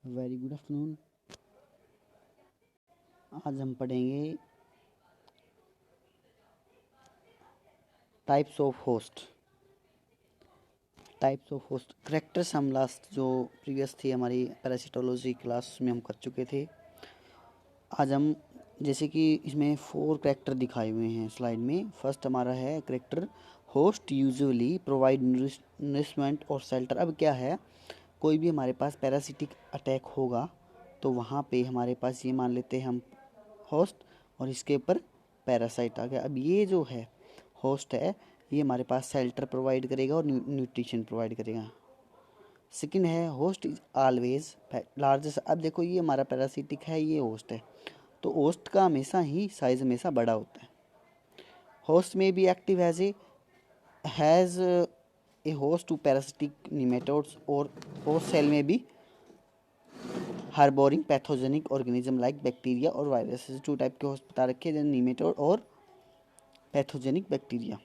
Very good afternoon. आज हम पढ़ेंगे टाइप्स ऑफ होस्ट। करेक्टर्स हम लास्ट जो प्रीवियस थी हमारी पैरासिटोलॉजी क्लास में हम कर चुके थे। आज हम जैसे कि इसमें 4 करेक्टर दिखाए हुए हैं स्लाइड में। फर्स्ट हमारा है character host usually provide nourishment और शेल्टर। अब क्या है, कोई भी हमारे पास पैरासिटिक अटैक होगा तो वहाँ पे हमारे पास ये मान लेते हैं हम होस्ट, और इसके ऊपर पैरासाइट आ गया। अब ये जो है होस्ट है, ये हमारे पास शेल्टर प्रोवाइड करेगा और न्यूट्रिशन प्रोवाइड करेगा। सेकंड है होस्ट इज ऑलवेज लार्जेस्ट। अब देखो ये हमारा पैरासिटिक है, ये होस्ट है, तो होस्ट का हमेशा ही साइज हमेशा बड़ा होता है। होस्ट में भी active has a host to parasitic nematodes, और होस्ट सेल में भी harbouring pathogenic organism like bacteria और वायरस। 2 टाइप के होस्ट बता रखे हैं, निमेटोड और पैथोजेनिक बैक्टीरिया।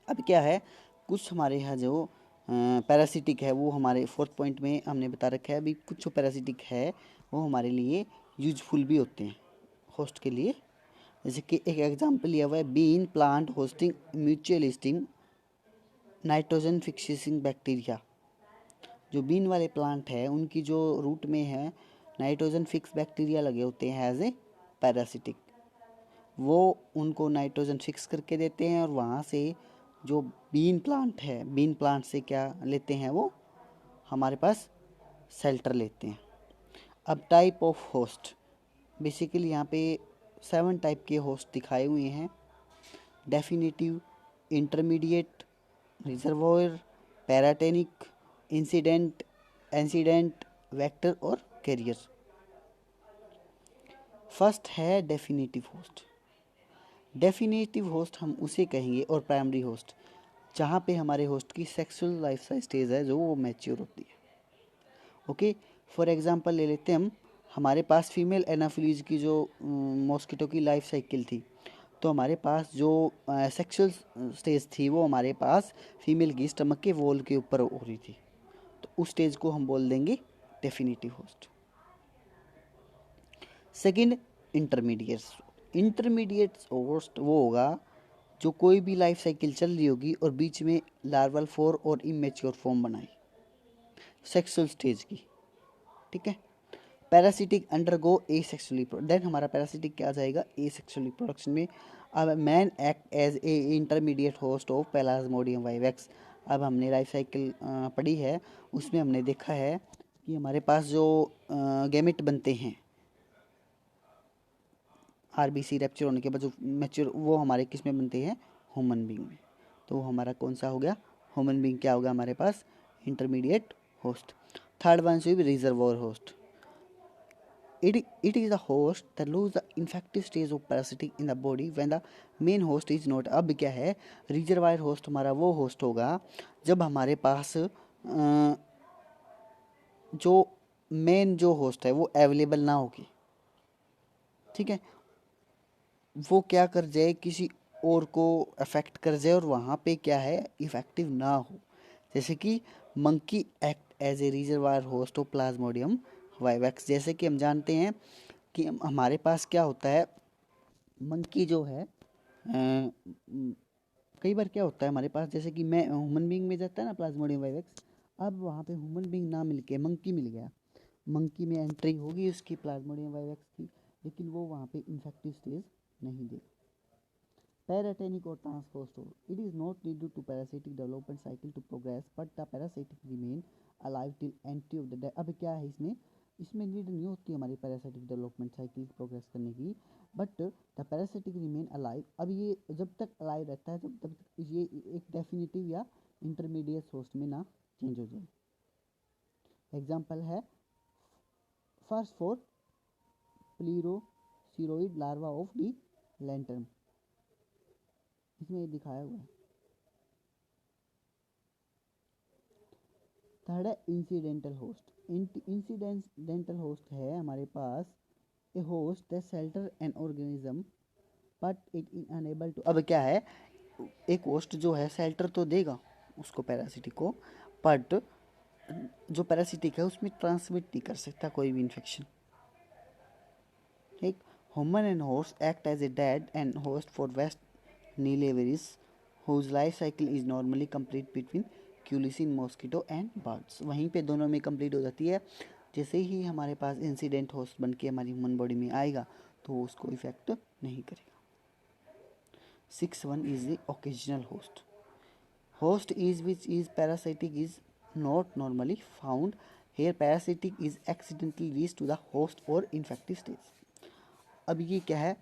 अब क्या है, कुछ हमारे यहाँ जो पैरासिटिक है वो हमारे 4th पॉइंट में हमने बता रखा है। अभी कुछ जो पैरासिटिक है वो हमारे लिए यूजफुल भी होते हैं होस्ट के लिए। जैसे कि एक एग्जांपल लिया हुआ है, bean plant hosting mutualisting nitrogen fixing bacteria. जो बीन वाले प्लांट है उनकी जो रूट में है नाइट्रोजन फिक्स बैक्टीरिया लगे होते हैं एज ए पैरासिटिक। वो उनको नाइट्रोजन फिक्स करके देते हैं, और वहाँ से जो बीन प्लांट है, बीन प्लांट से क्या लेते हैं, वो हमारे पास शेल्टर लेते हैं। अब टाइप ऑफ होस्ट, बेसिकली यहाँ पे 7 टाइप के होस्ट दिखाए हुए हैं। Definitive, intermediate, reservoir, paratenic, incident, vector और कैरियर। फर्स्ट है डेफिनेटिव होस्ट। डेफिनेटिव होस्ट हम उसे कहेंगे, और प्राइमरी होस्ट जहाँ पे हमारे होस्ट की सेक्सुअल लाइफ स्टेज है जो वो मैच्योर होती है। ओके, फॉर एग्जांपल ले लेते हैं हम, हमारे पास फीमेल एनाफिलीज की जो मॉस्किटो की लाइफ साइकिल थी, तो हमारे पास जो सेक्सुअल स्टेज थी वो हमारे पास फीमेल की स्टमक के वॉल के ऊपर हो रही थी, तो उस स्टेज को हम बोल देंगे definitive host. Second, intermediate host वो होगा जो कोई भी लाइफ साइकिल चल रही होगी और बीच में लार्वल फॉर्म और इमेच्योर फॉर्म बनाई सेक्सुअल स्टेज की। ठीक है, parasitic undergo asexually, then हमारा पैरासिटिक क्या आ जाएगा, ए सेक्सुअली प्रोडक्शन में। अब man act as a intermediate host of Plasmodium vivax. अब हमने लाइफ साइकिल पढ़ी है, उसमें हमने देखा है कि हमारे पास जो गैमेट बनते हैं आरबीसी रैप्चर होने के बाद जो मैच्योर, वो हमारे किस में बनते हैं, ह्यूमन बींग में। तो हमारा कौन सा हो गया, ह्यूमन बींग क्या होगा हमारे पास, इंटरमीडिएट होस्ट। थर्ड वन से reservoir host. It is a host that lose the infective stage of parasitic in the body when the main host is not। अब क्या है, रिजर्वायर होस्ट हमारा वो होस्ट होगा जब हमारे पास जो मेन जो होस्ट है वो अवेलेबल ना होगी। ठीक है, वो क्या कर जाए, किसी और को अफेक्ट कर जाए और वहाँ पे क्या है इफेक्टिव ना हो। जैसे कि monkey act as a reservoir host of Plasmodium vivax. जैसे कि हम जानते हैं कि हमारे पास क्या होता है, मंकी जो है कई बार क्या होता है हमारे पास, जैसे कि मैं ह्यूमन बींग में जाता है ना प्लाज्मोडियम वाइवेक्स, अब वहाँ पे ह्यूमन बींग ना मिल के मंकी मिल गया, मंकी में एंट्री होगी उसकी प्लाज्मोडियम वाइवेक्स की, लेकिन वो वहाँ पे इन्फेक्टिव स्टेज नहीं देगा। Paratenic or transpostor. It is not needed to parasitic development cycle to progress, but the parasitic remain alive till entry of the death। अब क्या है इसमें, इसमें नीड नहीं होती हमारी पैरासिटिक डेवलपमेंट साइकिल प्रोग्रेस करने की, but the parasitic remain alive. अब ये जब तक अलाइव रहता है जब तक ये एक डेफिनेटिव या इंटरमीडिएट होस्ट में ना चेंज हो जाए। एग्जाम्पल है first for plerocercoid larva of the lantern, इसमें ये दिखाया हुआ है। थर्ड है इंसिडेंटल होस्ट। इंसिडेंटल होस्ट है हमारे पास a host that shelter an organism but it is unable to. अब क्या है, एक होस्ट जो है शेल्टर तो देगा उसको पैरासिटिक को, बट जो पैरासिटिक है उसमें ट्रांसमिट नहीं कर सकता कोई भी इन्फेक्शन। ठीक, human and horse act as a dead end host for west Nile virus whose life cycle is normally complete between culicine mosquito and birds. वहीं पे दोनों में कंप्लीट हो जाती है। जैसे ही हमारे पास इंसिडेंट होस्ट बन के हमारी ह्यूमन बॉडी में आएगा तो वो उसको इफेक्ट नहीं करेगा। 6 1 is the occasional host. Host is which is parasitic is not normally found. Here parasitic is accidentally reached to the host or infective stage. अब ये क्या है,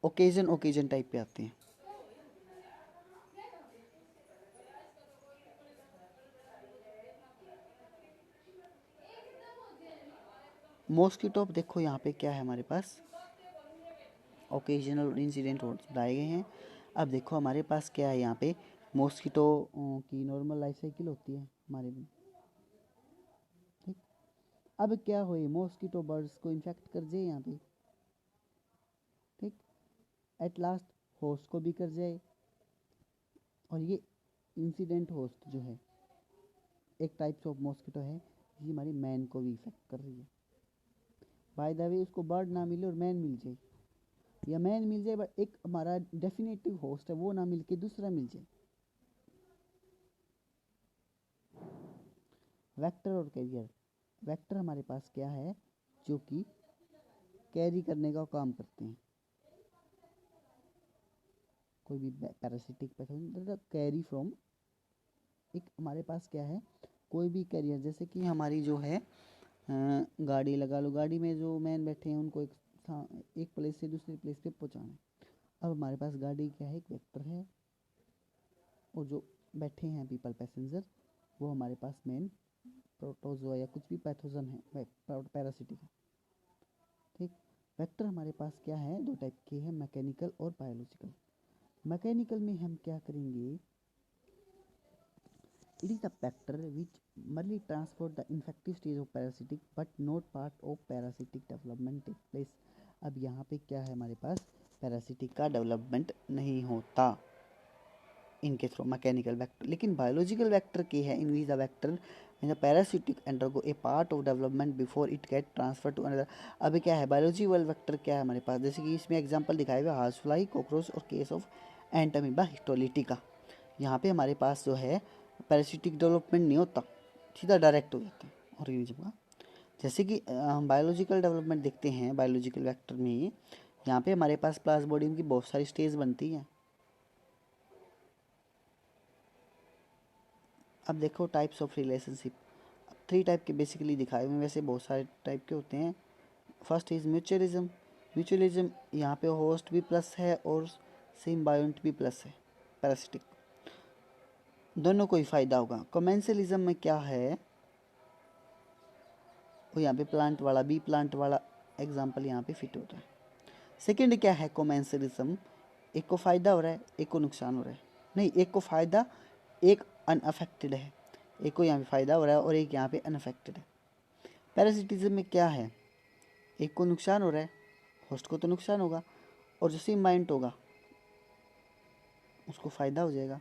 ओकेजन टाइप पे आते हैं। मॉस्किटो देखो यहाँ पे क्या है हमारे पास, ओकेजनल इंसिडेंट बताए गए हैं। अब देखो हमारे पास क्या है यहाँ पे, मॉस्किटो की नॉर्मल लाइफ साइकिल होती है हमारे में। ठीक, अब क्या हुई, मॉस्किटो बर्ड्स को इन्फेक्ट कर जाए यहाँ पे। ठीक, एट लास्ट होस्ट को भी कर जाए, और ये इंसिडेंट होस्ट जो है एक टाइप्स ऑफ मॉस्किटो है, ये हमारी मैन को भी इफेक्ट कर रही है। बाय द वे उसको बर्ड ना मिले और मैन मिल जाए, या मैन मिल जाए बट एक हमारा डेफिनेटिव होस्ट है वो ना मिल के दूसरा मिल जाए। वेक्टर और कैरियर, वेक्टर हमारे पास क्या है, जो कि कैरी करने का काम करते हैं। कोई भी पैरासिटिक पैथोजन कैरी फ्रॉम, एक हमारे पास क्या है, कोई भी कैरियर, जैसे कि हमारी जो है गाड़ी लगा लो, गाड़ी में जो मैन बैठे हैं उनको एक प्लेस से दूसरे प्लेस पे पहुंचाना। अब हमारे पास गाड़ी क्या है, एक वेक्टर है, और जो बैठे हैं पीपल पैसेंजर वो हमारे पास मेन प्रोटोजोआ या कुछ भी पैथोजन है, पैरासिटिक है। ठीक, वेक्टर हमारे पास क्या है, दो टाइप के हैं, मैकेनिकल और बायोलॉजिकल। मैकेनिकल में हम क्या करेंगे, it is the vector which merely transport the infective stage of parasitic but not part of parasitic development take place। अब यहाँ पे क्या है हमारे पास, पैरासिटिक का डेवलपमेंट नहीं होता इनके थ्रू मैकेनिकल वेक्टर। लेकिन बायोलॉजिकल वेक्टर की है, in which the vector in the parasitic undergo a part of development before it get transfer to another. अब क्या है बायोलॉजिकल वेक्टर, क्या है हमारे पास, जैसे कि इसमें एग्जांपल दिखाए हुए हाउस फ्लाई, कॉकरोच और केस ऑफ एंटामीबा हिस्टोलिटिका। यहाँ पे हमारे पास जो है पैरासिटिक डेवलपमेंट नहीं होता, सीधा डायरेक्ट हो जाता है ऑर्गेनिज्म का। जैसे कि हम बायोलॉजिकल डेवलपमेंट देखते हैं बायोलॉजिकल वेक्टर में, यहाँ पे हमारे पास प्लाज्मोडियम की बहुत सारी स्टेज बनती हैं। अब देखो टाइप्स ऑफ रिलेशनशिप, 3 टाइप के बेसिकली दिखाए हुए, वैसे बहुत सारे टाइप के होते हैं। First is mutualism. म्यूचुअलिज्म यहाँ पे होस्ट भी प्लस है और सिम्बायोंट भी प्लस है, पैरासिटिक दोनों को ही फायदा होगा। कमेंसलिज्म में क्या है, वो यहाँ पे प्लांट वाला बी प्लांट वाला एग्जाम्पल यहाँ पे फिट होता है। सेकेंड क्या है कमेंसलिज्म, एक को फ़ायदा हो रहा है एक को नुकसान हो रहा है, नहीं एक को फ़ायदा एक अनअफेक्टेड है, एक को यहाँ पे फ़ायदा हो रहा है और एक यहाँ पे अनअफेक्टेड है। पैरासिटिज्म में क्या है, एक को नुकसान हो रहा है, होस्ट को तो नुकसान होगा, और जो सिम्बायोंट होगा उसको फ़ायदा हो जाएगा।